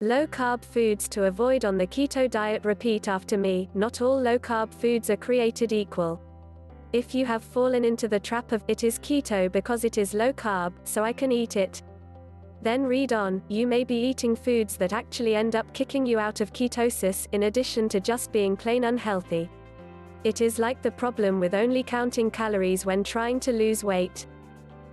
Low-carb foods to avoid on the keto diet. Repeat after me, not all low-carb foods are created equal. If you have fallen into the trap of, it is keto because it is low-carb, so I can eat it, then read on, you may be eating foods that actually end up kicking you out of ketosis, in addition to just being plain unhealthy. It is like the problem with only counting calories when trying to lose weight.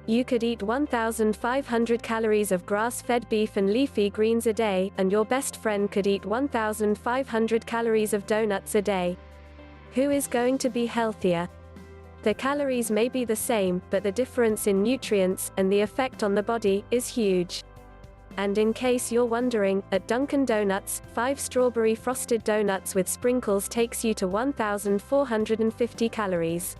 You could eat 1,500 calories of grass-fed beef and leafy greens a day, and your best friend could eat 1,500 calories of donuts a day. Who is going to be healthier? The calories may be the same, but the difference in nutrients, and the effect on the body, is huge. And in case you're wondering, at Dunkin' Donuts, 5 strawberry frosted donuts with sprinkles takes you to 1,450 calories.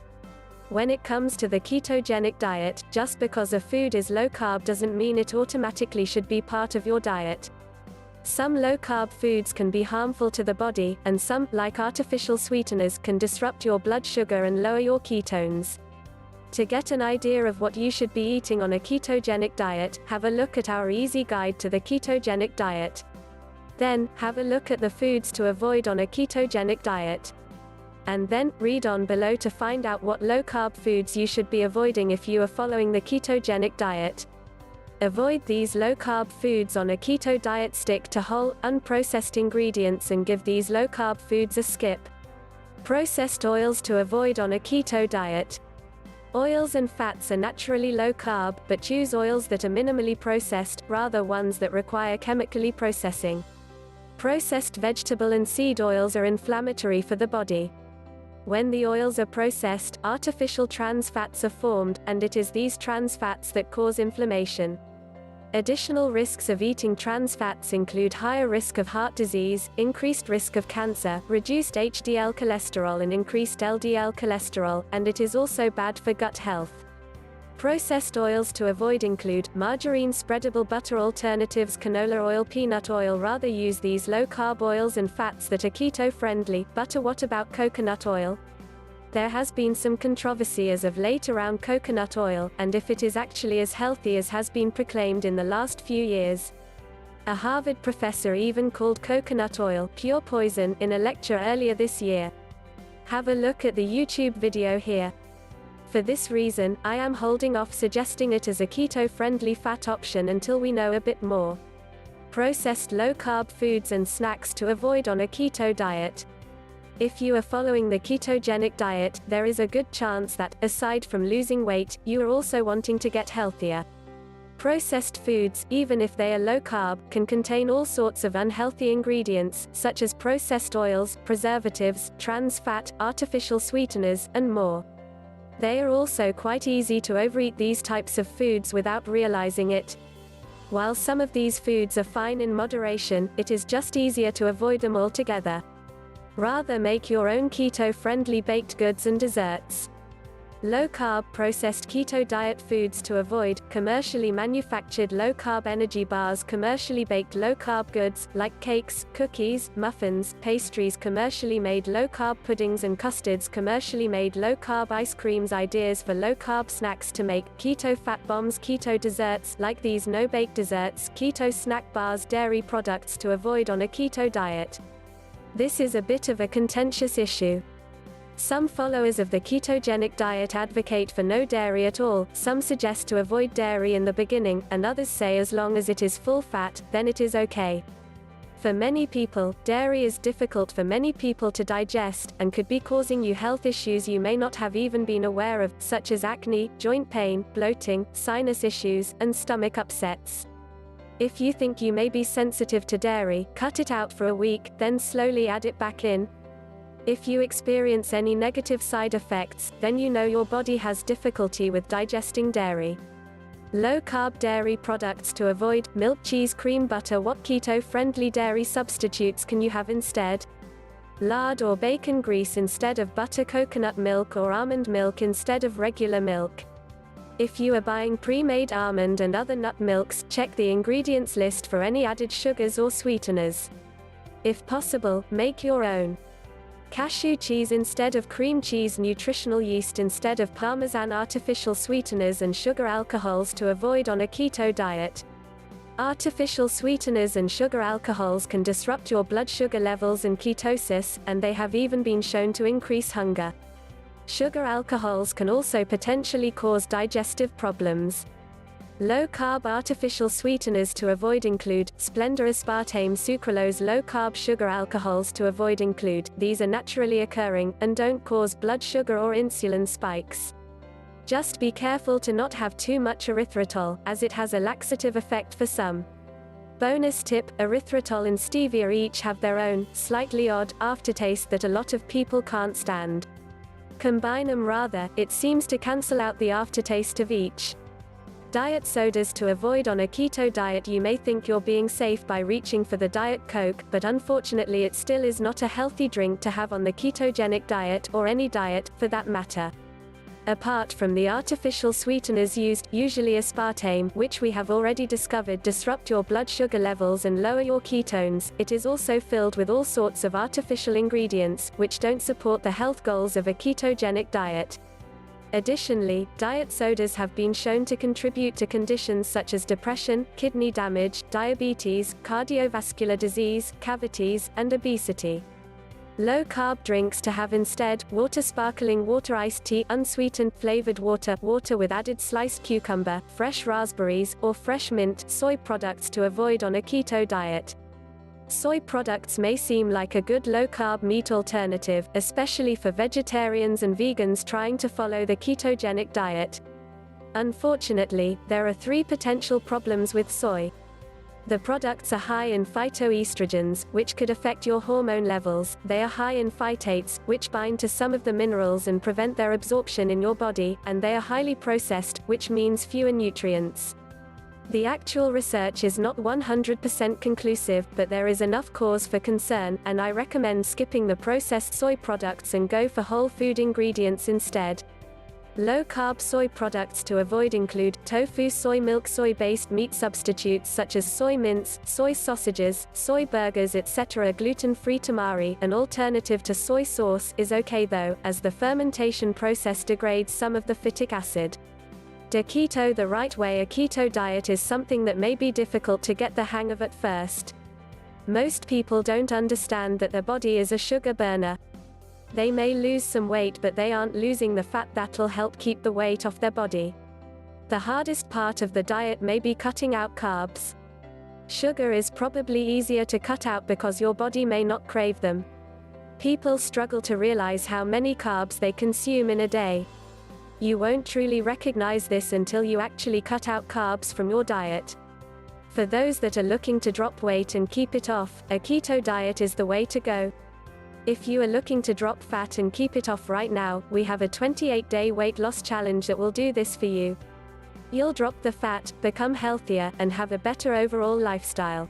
When it comes to the ketogenic diet, just because a food is low-carb doesn't mean it automatically should be part of your diet. Some low-carb foods can be harmful to the body, and some, like artificial sweeteners, can disrupt your blood sugar and lower your ketones. To get an idea of what you should be eating on a ketogenic diet, have a look at our easy guide to the ketogenic diet. Then, have a look at the foods to avoid on a ketogenic diet. And then, read on below to find out what low-carb foods you should be avoiding if you are following the ketogenic diet. Avoid these low-carb foods on a keto diet. Stick to whole, unprocessed ingredients and give these low-carb foods a skip. Processed oils to avoid on a keto diet. Oils and fats are naturally low-carb, but choose oils that are minimally processed, rather ones that require chemically processing. Processed vegetable and seed oils are inflammatory for the body. When the oils are processed, artificial trans fats are formed, and it is these trans fats that cause inflammation. Additional risks of eating trans fats include higher risk of heart disease, increased risk of cancer, reduced HDL cholesterol and increased LDL cholesterol, and it is also bad for gut health. Processed oils to avoid include margarine, spreadable butter alternatives, canola oil, peanut oil. Rather use these low-carb oils and fats that are keto-friendly. Butter. What about coconut oil? There has been some controversy as of late around coconut oil, and if it is actually as healthy as has been proclaimed in the last few years. A Harvard professor even called coconut oil pure poison in a lecture earlier this year. Have a look at the YouTube video here. For this reason, I am holding off suggesting it as a keto-friendly fat option until we know a bit more. Processed low-carb foods and snacks to avoid on a keto diet. If you are following the ketogenic diet, there is a good chance that, aside from losing weight, you are also wanting to get healthier. Processed foods, even if they are low-carb, can contain all sorts of unhealthy ingredients, such as processed oils, preservatives, trans fat, artificial sweeteners, and more. They are also quite easy to overeat these types of foods without realizing it. While some of these foods are fine in moderation, it is just easier to avoid them altogether. Rather make your own keto-friendly baked goods and desserts. Low-carb processed keto diet foods to avoid: commercially manufactured low-carb energy bars, commercially baked low-carb goods, like cakes, cookies, muffins, pastries, commercially made low-carb puddings and custards, commercially made low-carb ice creams. Ideas for low-carb snacks to make: keto fat bombs, keto desserts, like these no-bake desserts, keto snack bars. Dairy products to avoid on a keto diet. This is a bit of a contentious issue. Some followers of the ketogenic diet advocate for no dairy at all, some suggest to avoid dairy in the beginning, and others say as long as it is full fat, then it is okay. For many people, dairy is difficult for many people to digest, and could be causing you health issues you may not have even been aware of, such as acne, joint pain, bloating, sinus issues, and stomach upsets. If you think you may be sensitive to dairy, cut it out for a week, then slowly add it back in. If you experience any negative side effects, then you know your body has difficulty with digesting dairy. Low-carb dairy products to avoid: milk, cheese, cream, butter. What keto-friendly dairy substitutes can you have instead? Lard or bacon grease instead of butter, coconut milk or almond milk instead of regular milk. If you are buying pre-made almond and other nut milks, check the ingredients list for any added sugars or sweeteners. If possible, make your own. Cashew cheese instead of cream cheese, nutritional yeast instead of Parmesan, artificial sweeteners and sugar alcohols to avoid on a keto diet. Artificial sweeteners and sugar alcohols can disrupt your blood sugar levels and ketosis, and they have even been shown to increase hunger. Sugar alcohols can also potentially cause digestive problems. Low-carb artificial sweeteners to avoid include Splenda, aspartame, sucralose. Low-carb sugar alcohols to avoid include, these are naturally occurring, and don't cause blood sugar or insulin spikes. Just be careful to not have too much erythritol, as it has a laxative effect for some. Bonus tip, erythritol and stevia each have their own, slightly odd, aftertaste that a lot of people can't stand. Combine them rather, it seems to cancel out the aftertaste of each. Diet sodas to avoid on a keto diet. You may think you're being safe by reaching for the Diet Coke, but unfortunately it still is not a healthy drink to have on the ketogenic diet, or any diet, for that matter. Apart from the artificial sweeteners used, usually aspartame, which we have already discovered disrupt your blood sugar levels and lower your ketones, it is also filled with all sorts of artificial ingredients, which don't support the health goals of a ketogenic diet. Additionally, diet sodas have been shown to contribute to conditions such as depression, kidney damage, diabetes, cardiovascular disease, cavities, and obesity. Low-carb drinks to have instead: water, sparkling water, iced tea, unsweetened, flavored water, water with added sliced cucumber, fresh raspberries, or fresh mint. Soy products to avoid on a keto diet. Soy products may seem like a good low-carb meat alternative, especially for vegetarians and vegans trying to follow the ketogenic diet. Unfortunately, there are 3 potential problems with soy. The products are high in phytoestrogens, which could affect your hormone levels. They are high in phytates, which bind to some of the minerals and prevent their absorption in your body, and they are highly processed, which means fewer nutrients. The actual research is not 100% conclusive, but there is enough cause for concern, and I recommend skipping the processed soy products and go for whole food ingredients instead. Low-carb soy products to avoid include tofu, soy milk, soy-based meat substitutes such as soy mince, soy sausages, soy burgers, etc. Gluten-free tamari, an alternative to soy sauce, is okay though, as the fermentation process degrades some of the phytic acid. De keto the right way. A keto diet is something that may be difficult to get the hang of at first. Most people don't understand that their body is a sugar burner. They may lose some weight, but they aren't losing the fat that'll help keep the weight off their body. The hardest part of the diet may be cutting out carbs. Sugar is probably easier to cut out because your body may not crave them. People struggle to realize how many carbs they consume in a day. You won't truly recognize this until you actually cut out carbs from your diet. For those that are looking to drop weight and keep it off, a keto diet is the way to go. If you are looking to drop fat and keep it off right now, we have a 28-day weight loss challenge that will do this for you. You'll drop the fat, become healthier, and have a better overall lifestyle.